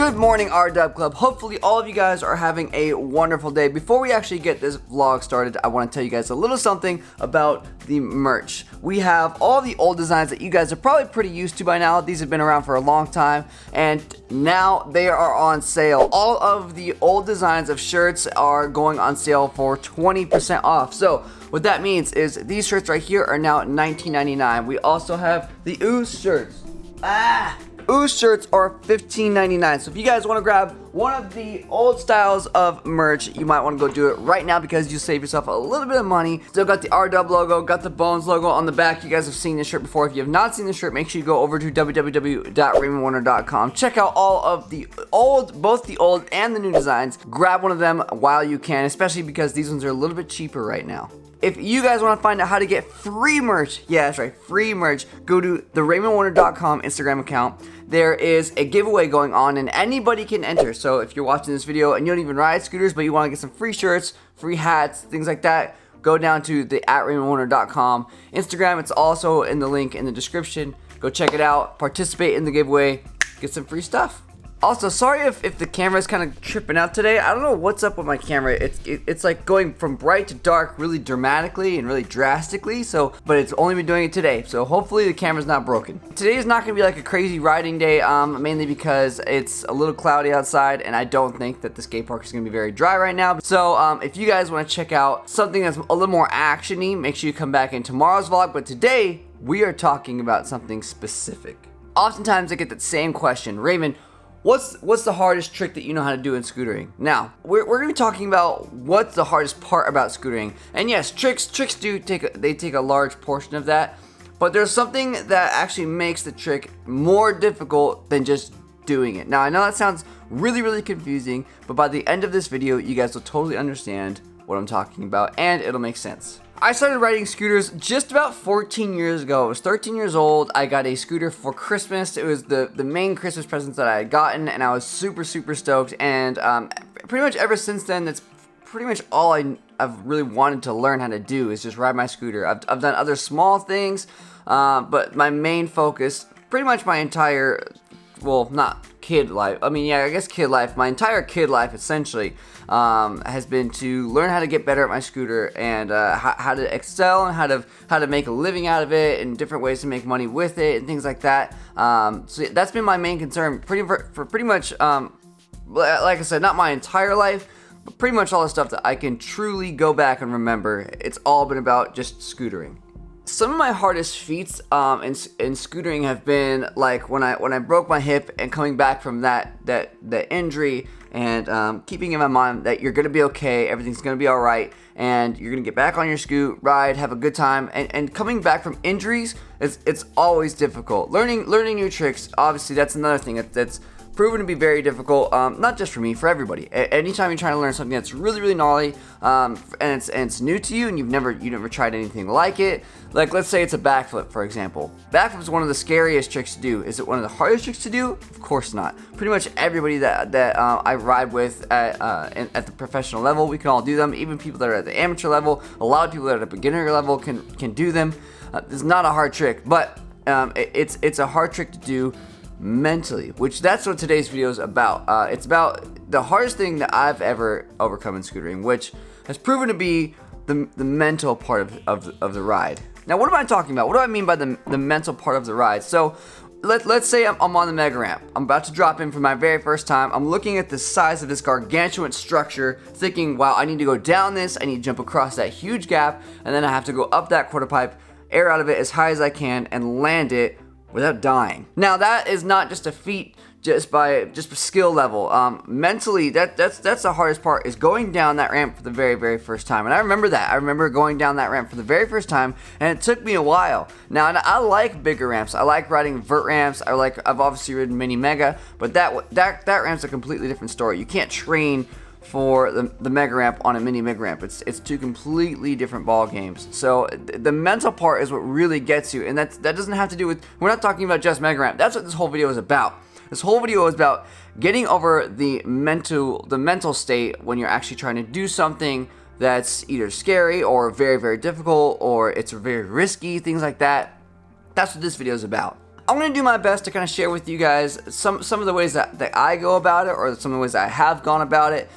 Good morning, R-Dub Club. Hopefully all of you guys are having a wonderful day. Before we actually get this vlog started, I want to tell you guys a little something about the merch. We have all the old designs that you guys are probably pretty used to by now. These have been around for a long time, and now they are on sale. All of the old designs of shirts are going on sale for 20% off. So what that means is these shirts right here are now $19.99. We also have the Ooze shirts. Ooze shirts are $15.99. So if you guys want to grab one of the old styles of merch, you might want to go do it right now because you save yourself a little bit of money. Still got the R-Dub logo, got the Bones logo on the back. You guys have seen this shirt before. If you have not seen this shirt, make sure you go over to www.RaymondWarnerDotCom. Check out all of the both the old and the new designs. Grab one of them while you can, especially because these ones are a little bit cheaper right now. If you guys want to find out how to get free merch, yeah, that's right, free merch, go to the RaymondWarnerDotCom Instagram account. There is a giveaway going on and anybody can enter. So if you're watching this video and you don't even ride scooters, but you want to get some free shirts, free hats, things like that, go down to the @RaymondWarnerDotCom Instagram. It's also in the link in the description. Go check it out, participate in the giveaway, get some free stuff. Also, sorry if the camera is kind of tripping out today. I don't know what's up with my camera. It's like going from bright to dark really dramatically and really drastically. But it's only been doing it today. So hopefully the camera's not broken. Today is not going to be like a crazy riding day, mainly because it's a little cloudy outside and I don't think that the skate park is going to be very dry right now. So if you guys want to check out something that's a little more action-y, make sure you come back in tomorrow's vlog. But today we are talking about something specific. Oftentimes I get that same question, Raymond, what's the hardest trick that you know how to do in scootering? Now, we're going to be talking about what's the hardest part about scootering. And yes, tricks do take a large portion of that, but there's something that actually makes the trick more difficult than just doing it. Now, I know that sounds really confusing, but by the end of this video, you guys will totally understand what I'm talking about and it'll make sense. I started riding scooters just about 14 years ago. I was 13 years old. I got a scooter for Christmas. It was the main Christmas present that I had gotten, and I was super stoked. And pretty much ever since then, that's pretty much all I've really wanted to learn how to do is just ride my scooter. I've done other small things, but my main focus, pretty much my entire, well, not kid life. I mean, yeah, I guess kid life. My entire kid life, essentially, has been to learn how to get better at my scooter and how to excel and how to make a living out of it and different ways to make money with it and things like that. So that's been my main concern pretty much, like I said, not my entire life, but pretty much all the stuff that I can truly go back and remember. It's all been about just scootering. Some of my hardest feats in scootering have been like when I broke my hip and coming back from that injury and keeping in my mind that you're gonna be okay, everything's gonna be all right, and you're gonna get back on your scoot, ride, have a good time, and coming back from injuries, it's always difficult. Learning new tricks, obviously that's another thing that's proven to be very difficult, not just for me, for everybody. Anytime you're trying to learn something that's really gnarly, and it's new to you, and you've never tried anything like it. Like, let's say it's a backflip, for example. Backflip is one of the scariest tricks to do. Is it one of the hardest tricks to do? Of course not. Pretty much everybody that I ride with at the professional level, we can all do them. Even people that are at the amateur level, a lot of people that are at the beginner level can do them. It's not a hard trick, but it's a hard trick to do mentally, which that's what today's video is about. It's about the hardest thing that I've ever overcome in scootering, which has proven to be the mental part of the ride. Now, what am I talking about? What do I mean by the mental part of the ride? So let's say I'm on the mega ramp. I'm about to drop in for my very first time. I'm looking at the size of this gargantuan structure, thinking, wow, I need to go down this, I need to jump across that huge gap, and then I have to go up that quarter pipe, air out of it as high as I can, and land it without dying. Now, that is not just a feat just by skill level. Mentally, that's the hardest part, is going down that ramp for the very first time. And I remember that. I remember going down that ramp for the very first time, and it took me a while. Now, and I like bigger ramps. I like riding vert ramps. I've obviously ridden mini mega, but that ramp's a completely different story. You can't train for the mega ramp on a mini mega ramp. It's two completely different ball games. So the mental part is what really gets you, and that doesn't have to do with, we're not talking about just mega ramp. That's what this whole video is about. This whole video is about getting over the mental state when you're actually trying to do something that's either scary or very difficult, or it's very risky, things like that. That's what this video is about. I'm gonna do my best to kind of share with you guys some of the ways that I go about it, or some of the ways that I have gone about it.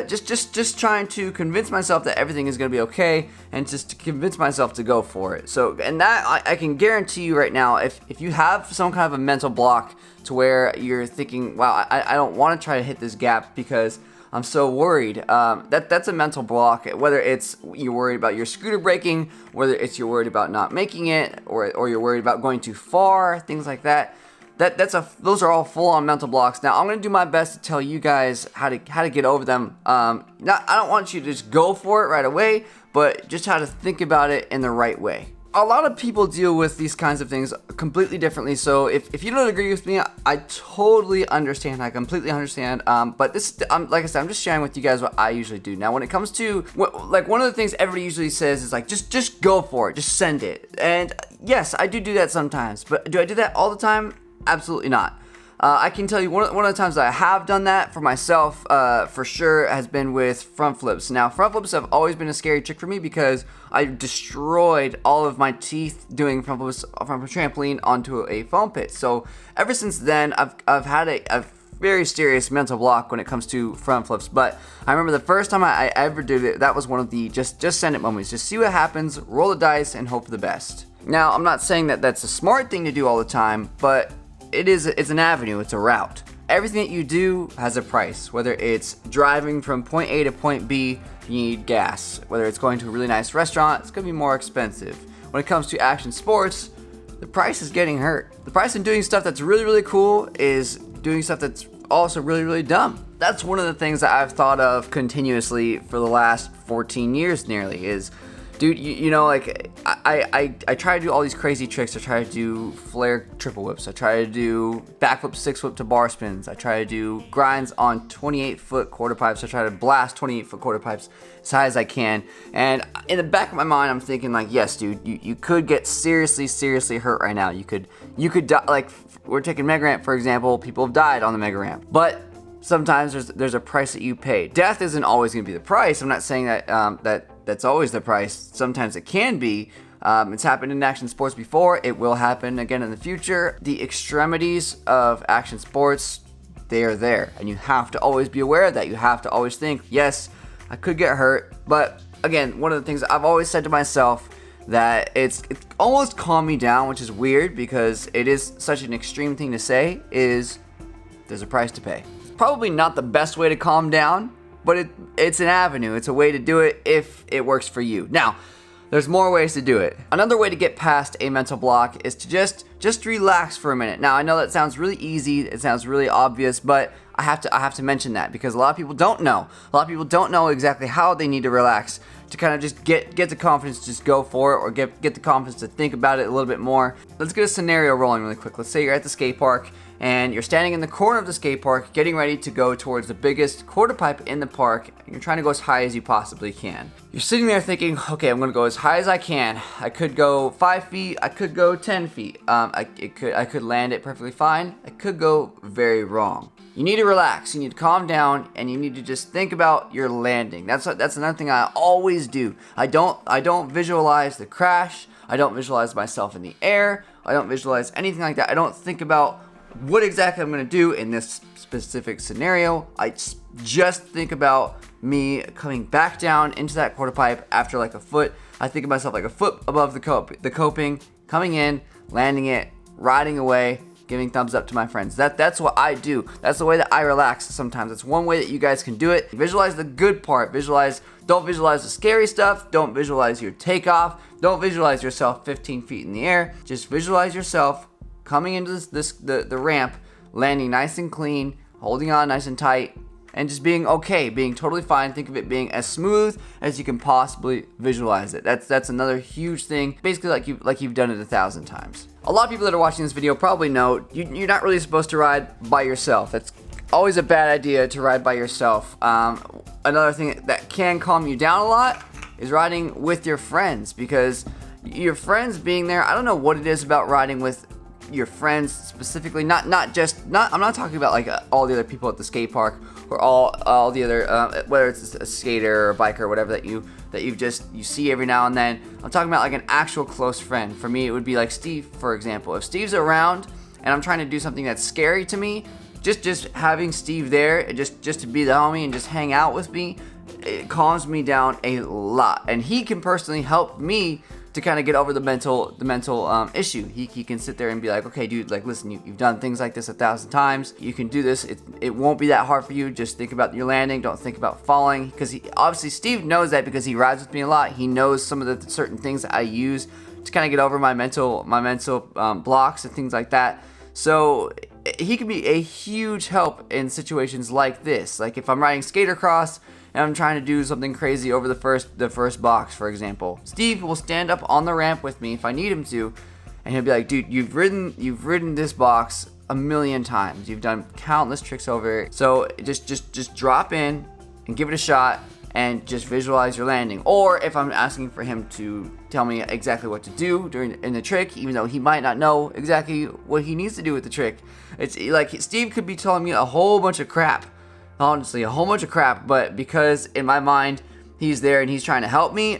Just trying to convince myself that everything is gonna be okay, and just to convince myself to go for it. So, and that I can guarantee you right now, if you have some kind of a mental block to where you're thinking, wow, I don't want to try to hit this gap because I'm so worried. That's a mental block. Whether it's you're worried about your scooter breaking, whether it's you're worried about not making it, or you're worried about going too far, things like that. Those are all full-on mental blocks. Now I'm gonna do my best to tell you guys how to get over them. I don't want you to just go for it right away, but just how to think about it in the right way. A lot of people deal with these kinds of things completely differently. So if you don't agree with me, I totally understand. I completely understand. But this, like I said, I'm just sharing with you guys what I usually do. Now, when it comes to like one of the things everybody usually says is like, just go for it, just send it. And yes, I do that sometimes. But do I do that all the time? Absolutely not. I can tell you one of the times that I have done that for myself, for sure, has been with front flips. Now, front flips have always been a scary trick for me because I destroyed all of my teeth doing front flips from a trampoline onto a foam pit. So ever since then, I've had a very serious mental block when it comes to front flips. But I remember the first time I ever did it, that was one of the just send it moments. Just see what happens, roll the dice, and hope for the best. Now, I'm not saying that that's a smart thing to do all the time, but it's an avenue, it's a route. Everything that you do has a price. Whether it's driving from point A to point B, you need gas. Whether it's going to a really nice restaurant, it's gonna be more expensive. When it comes to action sports, the price is getting hurt. The price in doing stuff that's really, really cool is doing stuff that's also really, really dumb. That's one of the things that I've thought of continuously for the last 14 years nearly is, dude, you know, like, I try to do all these crazy tricks. I try to do flare triple whips. I try to do backflip, six whip to bar spins. I try to do grinds on 28-foot quarter pipes. I try to blast 28-foot quarter pipes as high as I can. And in the back of my mind, I'm thinking like, yes, dude, you could get seriously hurt right now. You could die. Like, we're taking mega ramp, for example. People have died on the mega ramp. But sometimes there's a price that you pay. Death isn't always going to be the price. I'm not saying that that's always the price. Sometimes it can be. It's happened in action sports before. It will happen again in the future. The extremities of action sports, they are there. And you have to always be aware of that. You have to always think, yes, I could get hurt. But again, one of the things I've always said to myself, that it's almost calmed me down, which is weird because it is such an extreme thing to say, is there's a price to pay. It's probably not the best way to calm down, but it's an avenue. It's a way to do it if it works for you. Now, there's more ways to do it. Another way to get past a mental block is to just relax for a minute. Now, I know that sounds really easy. It sounds really obvious, but I have to mention that because a lot of people don't know. A lot of people don't know exactly how they need to relax to kind of just get the confidence to just go for it, or get the confidence to think about it a little bit more. Let's get a scenario rolling really quick. Let's say you're at the skate park and you're standing in the corner of the skate park getting ready to go towards the biggest quarter pipe in the park, and you're trying to go as high as you possibly can. You're sitting there thinking, okay, I'm gonna go as high as I can. I could go 5 feet, I could go 10 feet. I could land it perfectly fine. I could go very wrong. You need to relax, you need to calm down, and you need to just think about your landing. That's another thing I always do. I don't visualize the crash. I don't visualize myself in the air. I don't visualize anything like that. I don't think about what exactly I'm gonna do in this specific scenario. I just think about me coming back down into that quarter pipe after like a foot. I think of myself like a foot above the coping, coming in, landing it, riding away, giving thumbs up to my friends. That's what I do. That's the way that I relax sometimes. It's one way that you guys can do it. Visualize the good part. Don't visualize the scary stuff. Don't visualize your takeoff. Don't visualize yourself 15 feet in the air. Just visualize yourself coming into the ramp, landing nice and clean, holding on nice and tight, and just being okay, being totally fine. Think of it being as smooth as you can possibly visualize it. That's another huge thing. Basically, like you've done it 1,000 times. A lot of people that are watching this video probably know you're not really supposed to ride by yourself. That's always a bad idea to ride by yourself. Another thing that can calm you down a lot is riding with your friends, because your friends being there, I don't know what it is about riding with your friends specifically, I'm not talking about like all the other people at the skate park or all the other whether it's a skater or a biker or whatever that you see every now and then. I'm talking about like an actual close friend. For me, it would be like Steve, for example. If Steve's around and I'm trying to do something that's scary to me, just having Steve there, just to be the homie and just hang out with me, it calms me down a lot. And he can personally help me to kind of get over the mental issue. He can sit there and be like, okay, dude, like, listen, you've done things like this 1,000 times. You can do this. It won't be that hard for you. Just think about your landing. Don't think about falling. Because obviously Steve knows that because he rides with me a lot. He knows some of the certain things that I use to kind of get over my mental blocks and things like that. So he can be a huge help in situations like this. Like if I'm riding skatercross and I'm trying to do something crazy over the first box, for example, Steve will stand up on the ramp with me if I need him to, and he'll be like, dude, you've ridden this box a million times. You've done countless tricks over it. So just drop in and give it a shot and just visualize your landing. Or if I'm asking for him to tell me exactly what to do in the trick, even though he might not know exactly what he needs to do with the trick, it's like Steve could be telling me a whole bunch of crap. Honestly, a whole bunch of crap, but because in my mind he's there and he's trying to help me,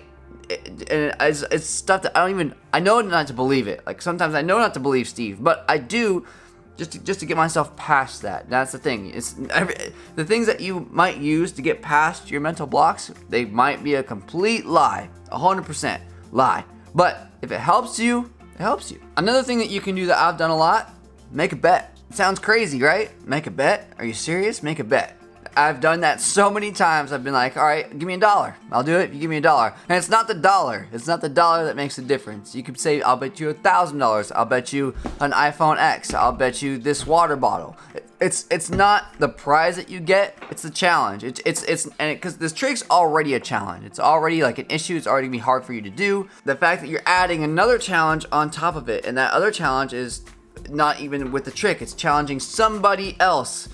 it's stuff that I know not to believe it. Like sometimes I know not to believe Steve, but I do just to get myself past that. That's the thing. It's the things that you might use to get past your mental blocks. They might be a complete lie, 100% lie. But if it helps you, it helps you. Another thing that you can do that I've done a lot: make a bet. It sounds crazy, right? Make a bet? Are you serious? Make a bet. I've done that so many times. I've been like, all right, give me $1. I'll do it if you give me $1. And it's not the dollar. It's not the dollar that makes the difference. You could say, I'll bet you $1,000. I'll bet you an iPhone X. I'll bet you this water bottle. It's not the prize that you get. It's the challenge. Because this trick's already a challenge. It's already like an issue. It's already gonna be hard for you to do. The fact that you're adding another challenge on top of it, and that other challenge is not even with the trick. It's challenging somebody else.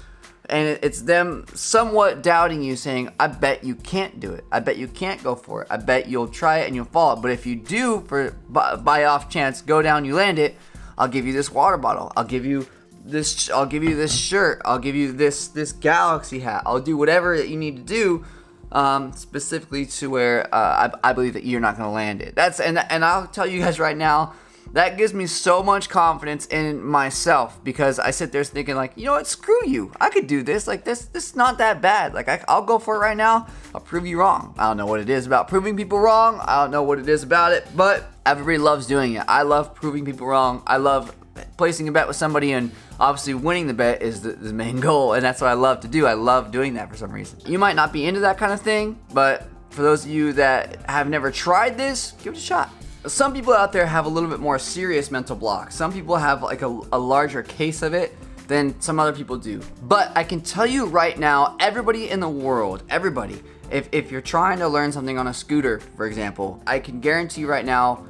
And it's them somewhat doubting you, saying, I bet you can't do it. I bet you can't go for it. I bet you'll try it and you'll fall. But if you do, by off chance, go down, you land it, I'll give you this water bottle. I'll give you this shirt. I'll give you this Galaxy hat. I'll do whatever that you need to do, specifically to where I believe that you're not going to land it. And I'll tell you guys right now, that gives me so much confidence in myself, because I sit there thinking like, you know what, screw you. I could do this. Like this is not that bad. Like I'll go for it right now. I'll prove you wrong. I don't know what it is about proving people wrong. I don't know what it is about it, but everybody loves doing it. I love proving people wrong. I love placing a bet with somebody, and obviously winning the bet is the main goal, and that's what I love to do. I love doing that for some reason. You might not be into that kind of thing, but for those of you that have never tried this, give it a shot. Some people out there have a little bit more serious mental blocks. Some people have like a larger case of it than some other people do. But I can tell you right now, everybody in the world, everybody, if you're trying to learn something on a scooter, for example, I can guarantee you right now,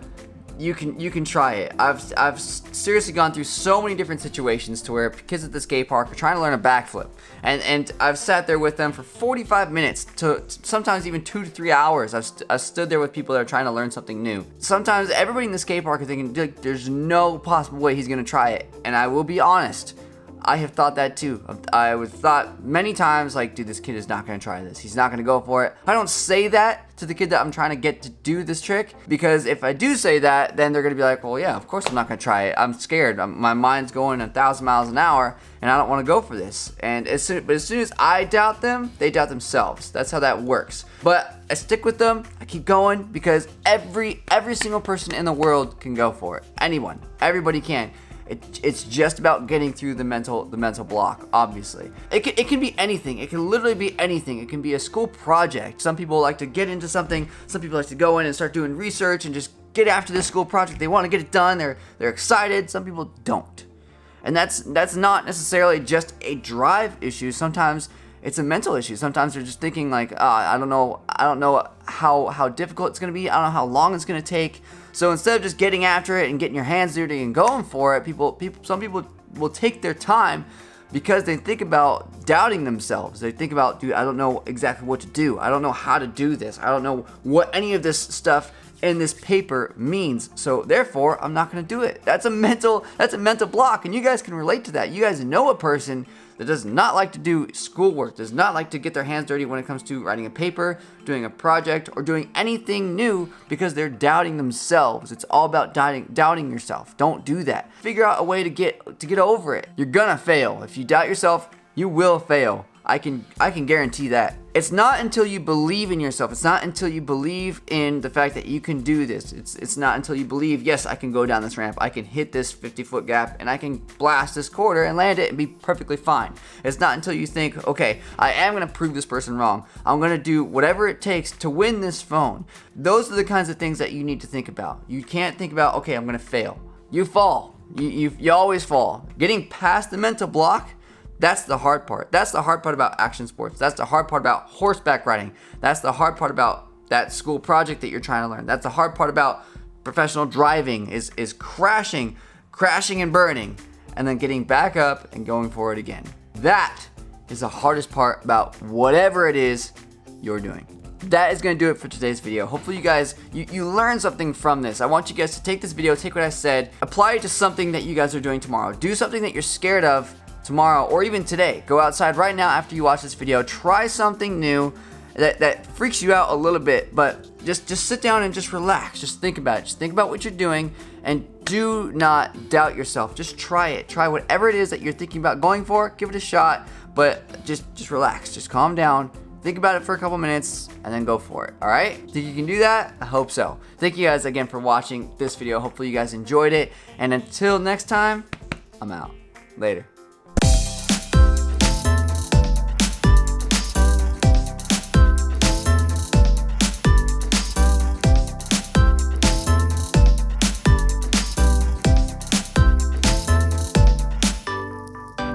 you can try it. I've seriously gone through so many different situations to where kids at the skate park are trying to learn a backflip, and I've sat there with them for 45 minutes to sometimes even 2 to 3 hours. I've stood there with people that are trying to learn something new. Sometimes everybody in the skate park is thinking, there's no possible way he's gonna try it, and I will be honest, I have thought that too. I would thought many times like, dude, this kid is not gonna try this. He's not gonna go for it. I don't say that to the kid that I'm trying to get to do this trick, because if I do say that, then they're gonna be like, well, yeah, of course I'm not gonna try it. I'm scared. My mind's going 1,000 miles an hour, and I don't want to go for this. And as soon as I doubt them, they doubt themselves. That's how that works. But I stick with them. I keep going, because every single person in the world can go for it. Anyone, everybody can. It's just about getting through the mental block, obviously. It can be anything. It can literally be anything. It can be a school project. Some people like to get into something. Some people like to go in and start doing research and just get after this school project. They want to get it done. They're excited. Some people don't. And that's not necessarily just a drive issue. Sometimes it's a mental issue. Sometimes they're just thinking like, I don't know how difficult it's going to be. I don't know how long it's going to take. So instead of just getting after it and getting your hands dirty and going for it, some people will take their time, because they think about doubting themselves. They think about, dude, I don't know exactly what to do. I don't know how to do this. I don't know what any of this stuff in this paper means. So therefore, I'm not going to do it. That's a mental block, and you guys can relate to that. You guys know a person that does not like to do schoolwork, does not like to get their hands dirty when it comes to writing a paper, doing a project, or doing anything new because they're doubting themselves. It's all about doubting yourself. Don't do that. Figure out a way to get over it. You're gonna fail. If you doubt yourself, you will fail. I can guarantee that. It's not until you believe in yourself. It's not until you believe in the fact that you can do this. It's not until you believe, yes, I can go down this ramp. I can hit this 50-foot gap and I can blast this quarter and land it and be perfectly fine. It's not until you think, okay, I am going to prove this person wrong. I'm going to do whatever it takes to win this phone. Those are the kinds of things that you need to think about. You can't think about, okay, I'm going to fail. You fall. You always fall. Getting past the mental block, that's the hard part. That's the hard part about action sports. That's the hard part about horseback riding. That's the hard part about that school project that you're trying to learn. That's the hard part about professional driving is crashing and burning, and then getting back up and going forward again. That is the hardest part about whatever it is you're doing. That is going to do it for today's video. Hopefully you guys, you learned something from this. I want you guys to take this video, take what I said, apply it to something that you guys are doing tomorrow. Do something that you're scared of tomorrow or even today. Go outside right now after you watch this video. Try something new that freaks you out a little bit, but just sit down and just relax. Just think about it. Just think about what you're doing and do not doubt yourself. Just try it. Try whatever it is that you're thinking about going for. Give it a shot, but just relax. Just calm down. Think about it for a couple minutes and then go for it. All right? Think you can do that? I hope so. Thank you guys again for watching this video. Hopefully you guys enjoyed it. And until next time, I'm out. Later.